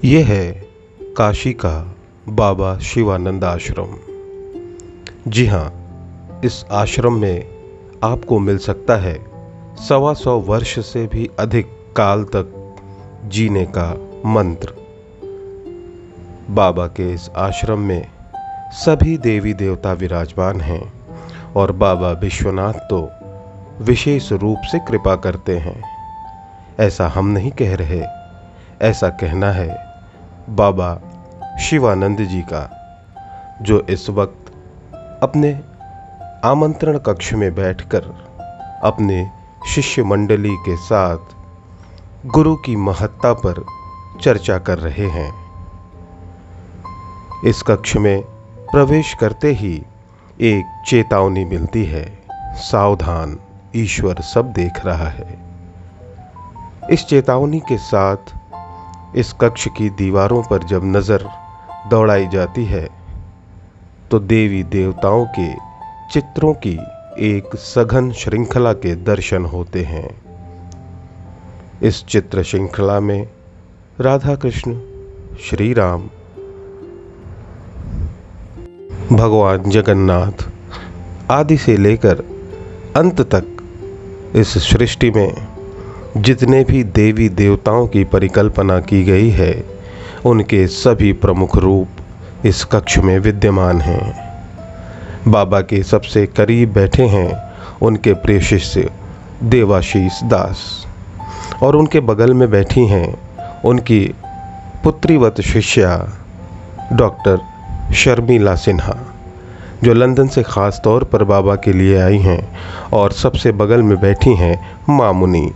ये है काशी का बाबा शिवानंद आश्रम। जी हाँ, इस आश्रम में आपको मिल सकता है 125 वर्ष से भी अधिक काल तक जीने का मंत्र। बाबा के इस आश्रम में सभी देवी देवता विराजमान हैं और बाबा विश्वनाथ तो विशेष रूप से कृपा करते हैं। ऐसा हम नहीं कह रहे, ऐसा कहना है बाबा शिवानंद जी का, जो इस वक्त अपने आमंत्रण कक्ष में बैठकर अपने शिष्य मंडली के साथ गुरु की महत्ता पर चर्चा कर रहे हैं। इस कक्ष में प्रवेश करते ही एक चेतावनी मिलती है, सावधान, ईश्वर सब देख रहा है। इस चेतावनी के साथ इस कक्ष की दीवारों पर जब नज़र दौड़ाई जाती है तो देवी देवताओं के चित्रों की एक सघन श्रृंखला के दर्शन होते हैं। इस चित्र श्रृंखला में राधा कृष्ण, श्री राम, भगवान जगन्नाथ आदि से लेकर अंत तक इस सृष्टि में जितने भी देवी देवताओं की परिकल्पना की गई है, उनके सभी प्रमुख रूप इस कक्ष में विद्यमान हैं। बाबा के सबसे करीब बैठे हैं उनके प्रिय शिष्य देवाशीष दास, और उनके बगल में बैठी हैं उनकी पुत्रीवत शिष्या डॉक्टर शर्मिला सिन्हा, जो लंदन से ख़ास तौर पर बाबा के लिए आई हैं, और सबसे बगल में बैठी हैं मामुनी।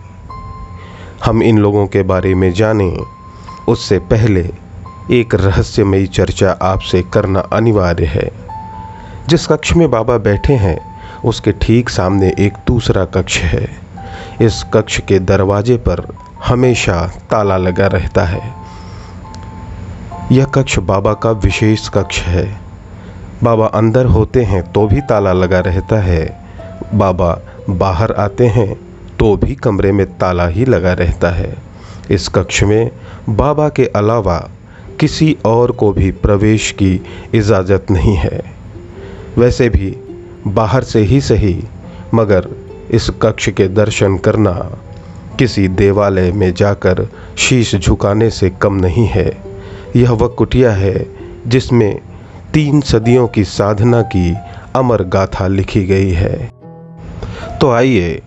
हम इन लोगों के बारे में जानें उससे पहले एक रहस्यमयी चर्चा आपसे करना अनिवार्य है। जिस कक्ष में बाबा बैठे हैं उसके ठीक सामने एक दूसरा कक्ष है। इस कक्ष के दरवाजे पर हमेशा ताला लगा रहता है। यह कक्ष बाबा का विशेष कक्ष है। बाबा अंदर होते हैं तो भी ताला लगा रहता है, बाबा बाहर आते हैं तो भी कमरे में ताला ही लगा रहता है। इस कक्ष में बाबा के अलावा किसी और को भी प्रवेश की इजाज़त नहीं है। वैसे भी बाहर से ही सही, मगर इस कक्ष के दर्शन करना किसी देवालय में जाकर शीश झुकाने से कम नहीं है। यह वह कुटिया है जिसमें 3 सदियों की साधना की अमर गाथा लिखी गई है। तो आइए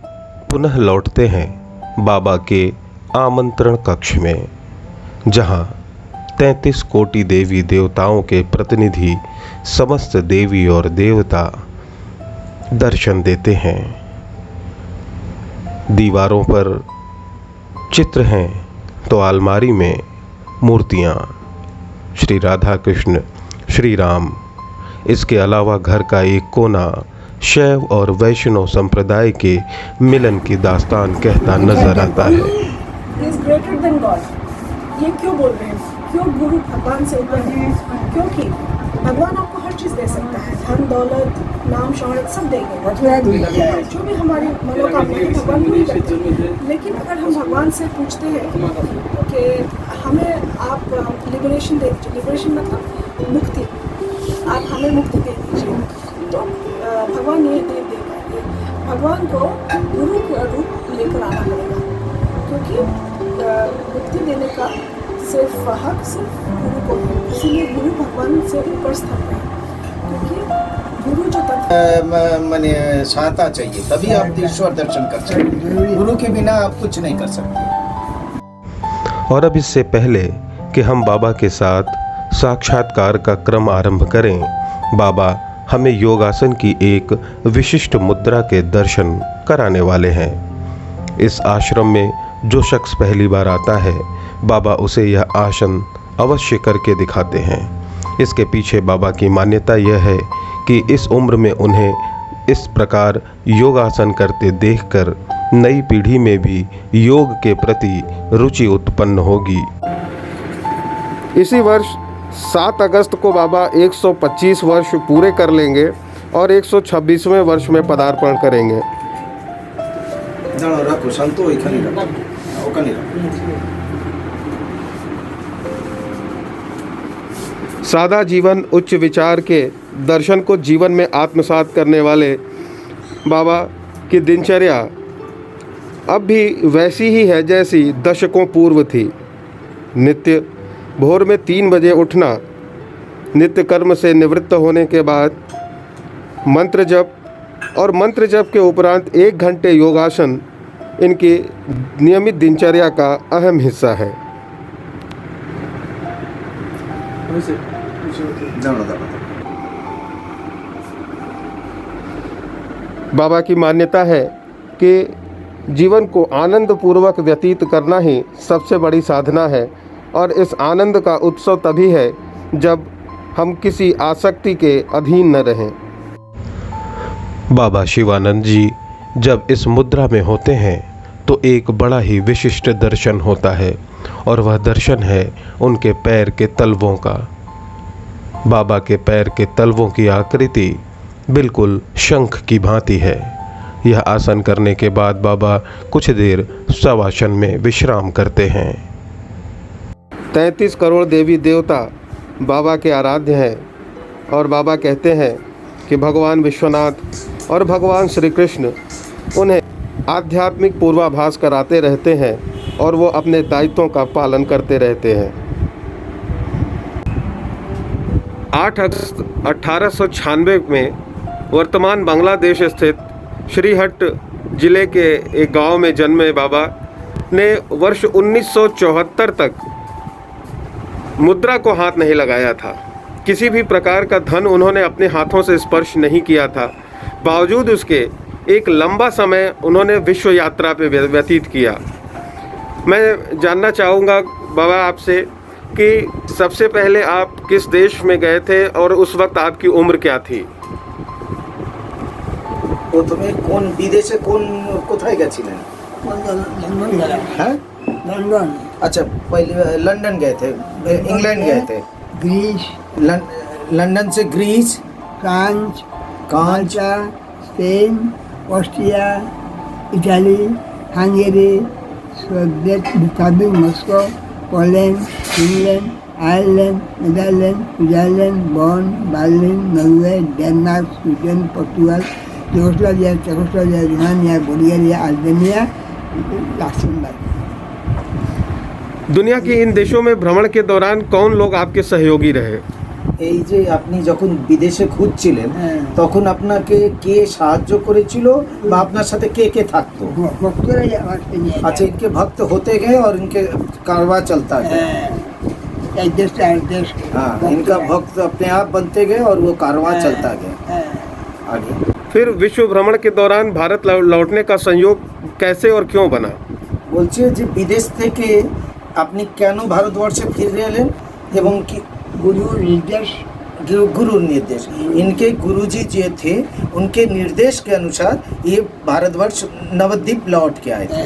पुनः लौटते हैं बाबा के आमंत्रण कक्ष में, जहां 33 कोटि देवी देवताओं के प्रतिनिधि समस्त देवी और देवता दर्शन देते हैं। दीवारों पर चित्र हैं तो अलमारी में मूर्तियां, श्री राधा कृष्ण, श्री राम। इसके अलावा घर का एक कोना शैव और वैष्णव संप्रदाय के मिलन की दास्तान कहता नजर आता है। ये क्यों बोल रहे हैं? क्यों गुरु भगवान से ऊपर है? क्योंकि भगवान आपको हर चीज़ दे सकता है, धन दौलत, नाम शोहरत सब देंगे, जो भी हमारी मनोकामना है भगवान पूरी करते हैं। लेकिन अगर हम भगवान से पूछते हैं कि हमें आप लिबरेशन दे दीजिए, लिबरेशन मतलब मुक्ति, आप हमें मुक्ति दे दीजिए, तो भगवान ये दे पाएंगे। भगवान को गुरु का रूप लेकर आना पड़ेगा, क्योंकि मुक्ति देने का सिर्फ हक सिर्फ गुरु को है। इसीलिए गुरु भगवान से ऊपर स्थित है, क्योंकि गुरु जो मैंने सहायता चाहिए, तभी आप ईश्वर दर्शन कर सकते। गुरु के बिना आप कुछ नहीं कर सकते। और अब इससे पहले कि हम बाबा के साथ साक्षात्कार का क्रम आरंभ करें, बाबा हमें योगासन की एक विशिष्ट मुद्रा के दर्शन कराने वाले हैं। इस आश्रम में जो शख्स पहली बार आता है, बाबा उसे यह आसन अवश्य करके दिखाते हैं। इसके पीछे बाबा की मान्यता यह है कि इस उम्र में उन्हें इस प्रकार योगासन करते देखकर नई पीढ़ी में भी योग के प्रति रुचि उत्पन्न होगी। इसी वर्ष 7 अगस्त को बाबा 125 वर्ष पूरे कर लेंगे और 126वें वर्ष में पदार्पण करेंगे। सादा जीवन उच्च विचार के दर्शन को जीवन में आत्मसात करने वाले बाबा की दिनचर्या अब भी वैसी ही है जैसी दशकों पूर्व थी। नित्य भोर में 3 बजे उठना, नित्य कर्म से निवृत्त होने के बाद मंत्र जप और मंत्र जप के उपरांत 1 घंटे योगासन इनकी नियमित दिनचर्या का अहम हिस्सा है। बाबा की मान्यता है कि जीवन को आनंद पूर्वक व्यतीत करना ही सबसे बड़ी साधना है और इस आनंद का उत्सव तभी है जब हम किसी आसक्ति के अधीन न रहें। बाबा शिवानंद जी जब इस मुद्रा में होते हैं तो एक बड़ा ही विशिष्ट दर्शन होता है और वह दर्शन है उनके पैर के तलवों का। बाबा के पैर के तलवों की आकृति बिल्कुल शंख की भांति है। यह आसन करने के बाद बाबा कुछ देर शवासन में विश्राम करते हैं। 33 करोड़ देवी देवता बाबा के आराध्य हैं और बाबा कहते हैं कि भगवान विश्वनाथ और भगवान श्री कृष्ण उन्हें आध्यात्मिक पूर्वाभास कराते रहते हैं और वो अपने दायित्वों का पालन करते रहते हैं। 8 अगस्त 1896 में वर्तमान बांग्लादेश स्थित श्रीहट्ट जिले के एक गांव में जन्मे बाबा ने वर्ष 1974 तक मुद्रा को हाथ नहीं लगाया था। किसी भी प्रकार का धन उन्होंने अपने हाथों से स्पर्श नहीं किया था। बावजूद उसके एक लंबा समय उन्होंने विश्व यात्रा पे व्यतीत किया। मैं जानना चाहूँगा बाबा आपसे कि सबसे पहले आप किस देश में गए थे और उस वक्त आपकी उम्र क्या थी? तो तुम्हें कौन विदेशे कौन कोথায় গেছিলেন? हैं? लंदन, अच्छा पहले लंदन गए थे, इंग्लैंड गए थे, ग्रीस, लंदन से ग्रीस, फ्रांस, कांच, Malta, Spain, Austria, Italy, Hungary, Soviet Republic Moscow, Poland, Finland, Ireland, Netherland, Switzerland, Bonn, Berlin, Norway, Denmark, Sweden, Portugal, Yugoslavia, Czechoslovakia, Romania, Bulgaria, Albania, Luxembourg. दुनिया के इन देशों में भ्रमण के दौरान कौन लोग आपके सहयोगी रहे? এই যে আপনি যখন বিদেশে ঘুরছিলেন তখন আপনাকে কে সাহায্য করেছিল বা আপনার সাথে কে কে থাকতো? अच्छा इनके भक्त होते गए और इनके कारवां चलता गया। हाँ, इनका भक्त अपने आप बनते गए और वो कारवां चलता गया आगे। फिर विश्व भ्रमण के दौरान भारत लौटने का संयोग कैसे और क्यों बना? বলছে যে বিদেশ থেকে আপনি কেন ভারতবর্ষে ফিরে এলেন এবং কি गुरु निर्देश इनके गुरुजी जो थे उनके निर्देश के अनुसार ये भारतवर्ष नवद्वीप लौट के आए थे।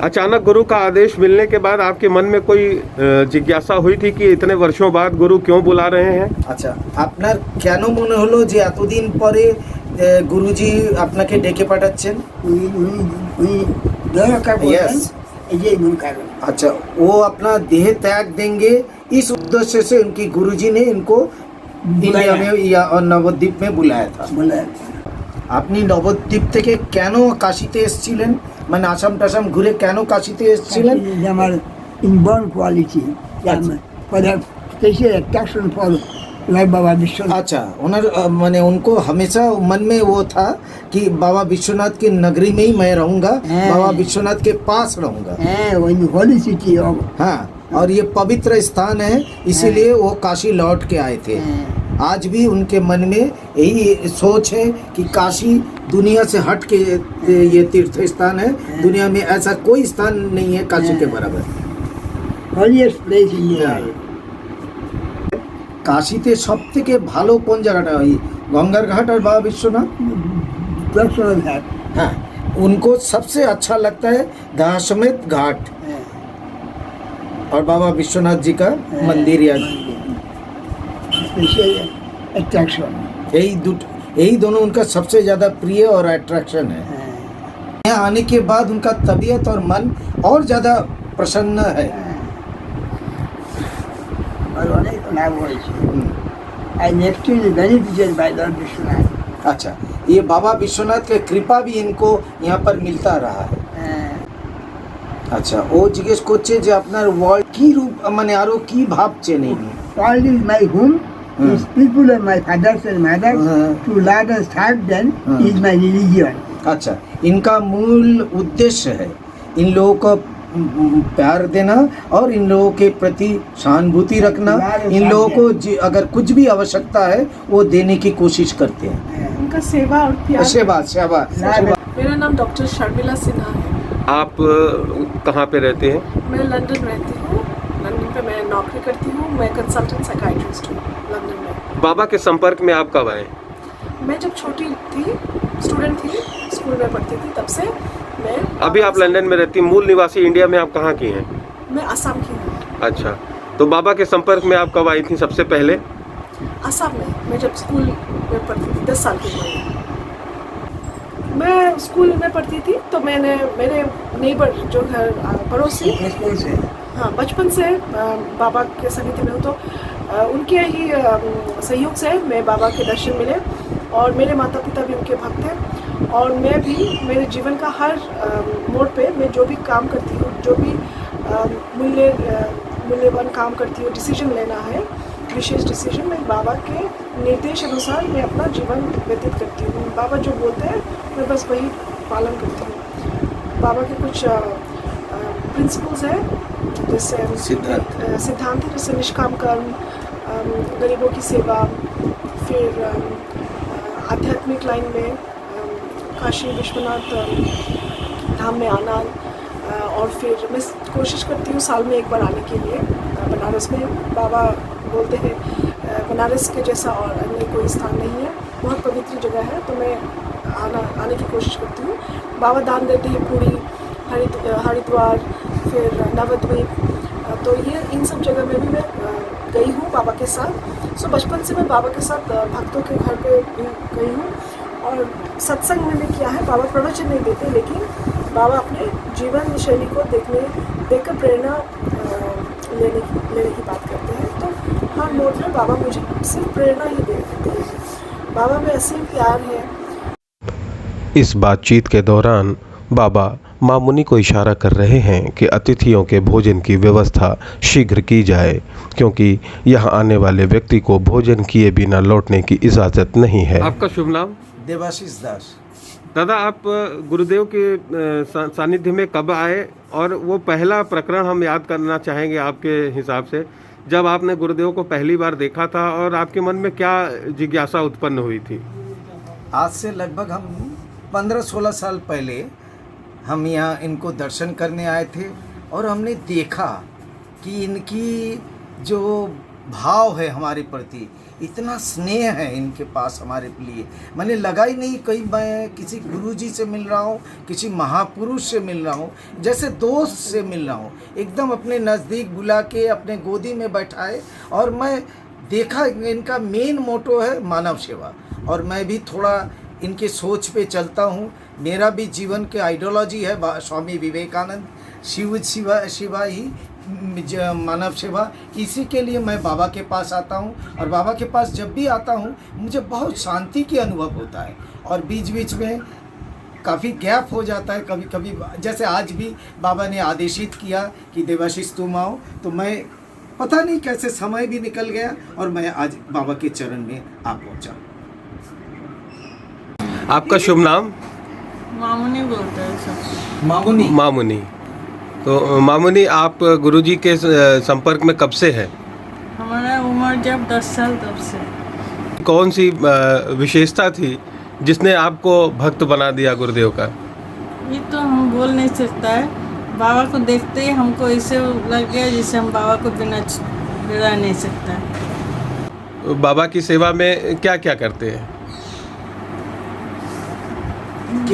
अचानक गुरु का आदेश मिलने के बाद आपके मन में कोई जिज्ञासा हुई थी कि इतने वर्षों बाद गुरु क्यों बुला रहे हैं? अच्छा আপনার কেন মনে হলো যে এতদিন পরে গুরুজি আপনাকে ডেকে পাঠাচ্ছেন? यस, अच्छा वो अपना देह त्याग देंगे इस उद्देश्य से उनकी गुरुजी ने इनको इंडिया में या नवद्वीप में बुलाया था। আপনি নবদ্বীপ থেকে কেন কাশিতে এসেছিলেন, মানে আসাম টাসাম ঘুরে কেন কাশিতে এসেছিলেন? আমার inborn quality for special attraction for like Baba Vishwanath. अच्छा उन्हें मैंने उनको हमेशा मन में वो था कि बाबा विश्वनाथ की नगरी में ही मैं रहूँगा, बाबा विश्वनाथ के पास रहूँगा। होली सिटी हाँ, और ये पवित्र स्थान है इसीलिए वो काशी लौट के आए थे। आज भी उनके मन में यही सोच है कि काशी दुनिया से हट के ये तीर्थ स्थान है, दुनिया में ऐसा कोई स्थान नहीं है काशी के बराबर। हॉलीएस्ट प्लेस इंडिया। কাশিতে সব থেকে ভালো কোন জায়গাটা, ওই गंगार घाट और बाबा विश्वनाथ? हाँ, उनको सबसे अच्छा लगता है दशाश्वमेध घाट और बाबा विश्वनाथ जी का मंदिर या अट्रैक्शन, यही दोनों उनका सबसे ज़्यादा प्रिय और अट्रैक्शन है। यहाँ आने के बाद उनका तबीयत और मन और ज़्यादा प्रसन्न है। और अनेक language. And next is benefited by Lord Vishwanath. अच्छा, ये बाबा विश्वनाथ के कृपा भी इनको यहाँ पर मिलता रहा है। আচ্ছা, ও জিজ্ঞেস করছে যে আপনার ওয়ার্ল্ড কি রূপ মানে আরো কি ভাবছেন এই নিয়ে? World is my home. These people are my fathers and mothers. To learn and serve them is my religion. अच्छा, इनका मूल उद्देश्य है इन लोगों को प्यार देना और इन लोगों के प्रति सहानुभूति रखना। इन लोगों को अगर कुछ भी आवश्यकता है वो देने की कोशिश करते हैं। उनका सेवा और प्यार। सेवा सेवा सेवा। मेरा नाम डॉक्टर शर्मिला सिन्हा है। आप कहाँ पे रहते हैं? मैं लंदन रहती हूँ। लंदन पे मैं नौकरी करती हूँ। मैं कंसल्टेंट साइकाइट्रिस्ट हूँ लंदन में। बाबा के संपर्क में आप कब आए? मैं जब छोटी थी, स्टूडेंट थी, स्कूल में पढ़ती थी, तब से मैं। अभी आप लंदन में रहती, मूल निवासी इंडिया में आप कहाँ की हैं? मैं असम की हूँ। अच्छा, तो बाबा के संपर्क में आप कब आई थी सबसे पहले? असम में मैं जब स्कूल में पढ़ती थी, 10 साल की उम्र में मैं स्कूल में पढ़ती थी। तो मैंने मेरे नेबर जो है पड़ोसी, हाँ बचपन से बाबा के सन्निधि में हूँ, तो उनके ही सहयोग से मैं बाबा के दर्शन मिले और मेरे माता पिता भी उनके भक्त हैं। और मैं भी मेरे जीवन का हर मोड़ पे मैं जो भी काम करती हूँ, जो भी मूल्यवान काम करती हूँ, डिसीजन लेना है, विशेष डिसीजन, मैं बाबा के निर्देश अनुसार मैं अपना जीवन व्यतीत करती हूँ। बाबा जो बोलते हैं मैं बस वही पालन करती हूँ। बाबा के कुछ प्रिंसिपल्स हैं, जैसे सिद्धांत है, जैसे निष्काम कर्म, गरीबों की सेवा, फिर आध्यात्मिक लाइन में काशी विश्वनाथ धाम में आना, और फिर मैं कोशिश करती हूँ साल में एक बार आने के लिए बनारस में। बाबा बोलते हैं बनारस के जैसा और अन्य कोई स्थान नहीं है, बहुत पवित्र जगह है, तो मैं आने की कोशिश करती हूँ। बाबा दान देते हैं पूरी, हरिद्वार, फिर नवद्वीप, तो ये इन सब जगह में भी मैं गई हूँ बाबा के साथ। सो बचपन से मैं बाबा के साथ भक्तों के घर पे भी गई हूँ। और सत्संग मैंने किया है। बाबा प्रवचन नहीं देते, लेकिन बाबा अपने जीवन शैली को देखकर प्रेरणा लेने की बात करते हैं। तो हर मोड़ में बाबा मुझे सिर्फ प्रेरणा ही देते हैं। बाबा में असीम प्यार है। इस बातचीत के दौरान बाबा मामुनि को इशारा कर रहे हैं कि अतिथियों के भोजन की व्यवस्था शीघ्र की जाए, क्योंकि यहाँ आने वाले व्यक्ति को भोजन किए बिना लौटने की इजाज़त नहीं है। आपका शुभ नाम? देवाशीष दास। दादा, आप गुरुदेव के सानिध्य में कब आए, और वो पहला प्रकरण हम याद करना चाहेंगे आपके हिसाब से, जब आपने गुरुदेव को पहली बार देखा था और आपके मन में क्या जिज्ञासा उत्पन्न हुई थी? आज से लगभग हम 15-16 साल पहले हम यहाँ इनको दर्शन करने आए थे, और हमने देखा कि इनकी जो भाव है हमारे प्रति, इतना स्नेह है इनके पास हमारे लिए। मैंने लगा ही नहीं कहीं मैं किसी गुरुजी से मिल रहा हूँ, किसी महापुरुष से मिल रहा हूँ, जैसे दोस्त से मिल रहा हूँ। एकदम अपने नज़दीक बुला के अपने गोदी में बैठाए, और मैं देखा इनका मेन मोटो है मानव सेवा, और मैं भी थोड़ा इनके सोच पे चलता हूँ। मेरा भी जीवन के आइडियोलॉजी है स्वामी विवेकानंद, शिवा ही मानव सेवा। इसी के लिए मैं बाबा के पास आता हूँ, और बाबा के पास जब भी आता हूँ मुझे बहुत शांति की अनुभव होता है, और बीच बीच में काफ़ी गैप हो जाता है कभी कभी। जैसे आज भी बाबा ने आदेशित किया कि देवाशीष तुम आओ, तो मैं पता नहीं कैसे समय भी निकल गया और मैं आज बाबा के चरण में आ पहुँचा। आपका शुभ नाम? मामुनी बोलते हैं सब। मामुनी। मामुनी। तो मामुनी, आप गुरुजी के संपर्क में कब से है? हमारा उम्र जब 10 साल तब से। कौन सी विशेषता थी जिसने आपको भक्त बना दिया गुरुदेव का? ये तो हम बोल नहीं सकता है। बाबा को देखते ही हमको ऐसे लग गया जैसे हम बाबा को बिना रह नहीं सकता। बाबा की सेवा में क्या क्या करते हैं?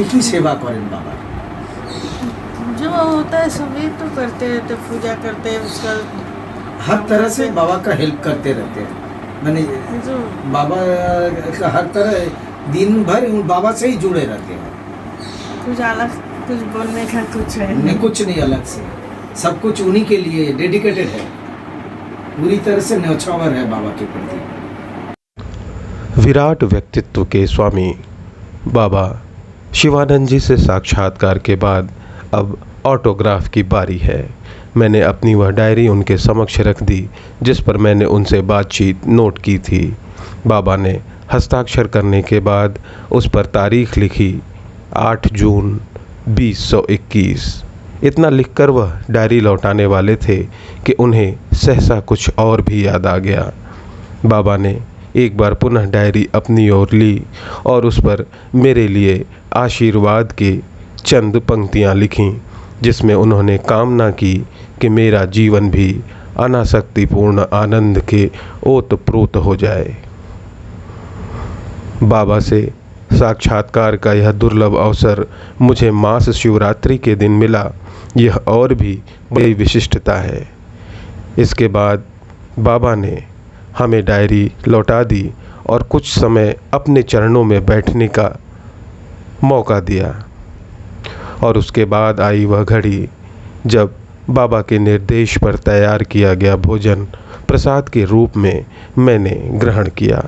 की सेवा करें बाबा? जो होता है सभी तो करते रहते, पूजा करते हैं, उसका हर तरह से बाबा का हेल्प करते रहते हैं। मैंने जो बाबा का हर तरह दिन भर बाबा से ही जुड़े रहते हैं। कुछ अलग कुछ बोलने का कुछ है नहीं, कुछ नहीं अलग से, सब कुछ उन्हीं के लिए डेडिकेटेड है। पूरी तरह से न्यौछावर है बाबा के प्रति। विराट व्यक्तित्व के स्वामी बाबा शिवानंद जी से साक्षात्कार के बाद अब ऑटोग्राफ की बारी है। मैंने अपनी वह डायरी उनके समक्ष रख दी जिस पर मैंने उनसे बातचीत नोट की थी। बाबा ने हस्ताक्षर करने के बाद उस पर तारीख लिखी 8 जून 2021। इतना लिखकर वह डायरी लौटाने वाले थे कि उन्हें सहसा कुछ और भी याद आ गया। बाबा ने एक बार पुनः डायरी अपनी ओर ली और उस पर मेरे लिए आशीर्वाद के चंद पंक्तियाँ लिखीं, जिसमें उन्होंने कामना की कि मेरा जीवन भी अनासक्तिपूर्ण आनंद के ओतप्रोत हो जाए। बाबा से साक्षात्कार का यह दुर्लभ अवसर मुझे मास शिवरात्रि के दिन मिला, यह और भी बड़ी विशिष्टता है। इसके बाद बाबा ने हमें डायरी लौटा दी और कुछ समय अपने चरणों में बैठने का मौका दिया। और उसके बाद आई वह घड़ी जब बाबा के निर्देश पर तैयार किया गया भोजन प्रसाद के रूप में मैंने ग्रहण किया।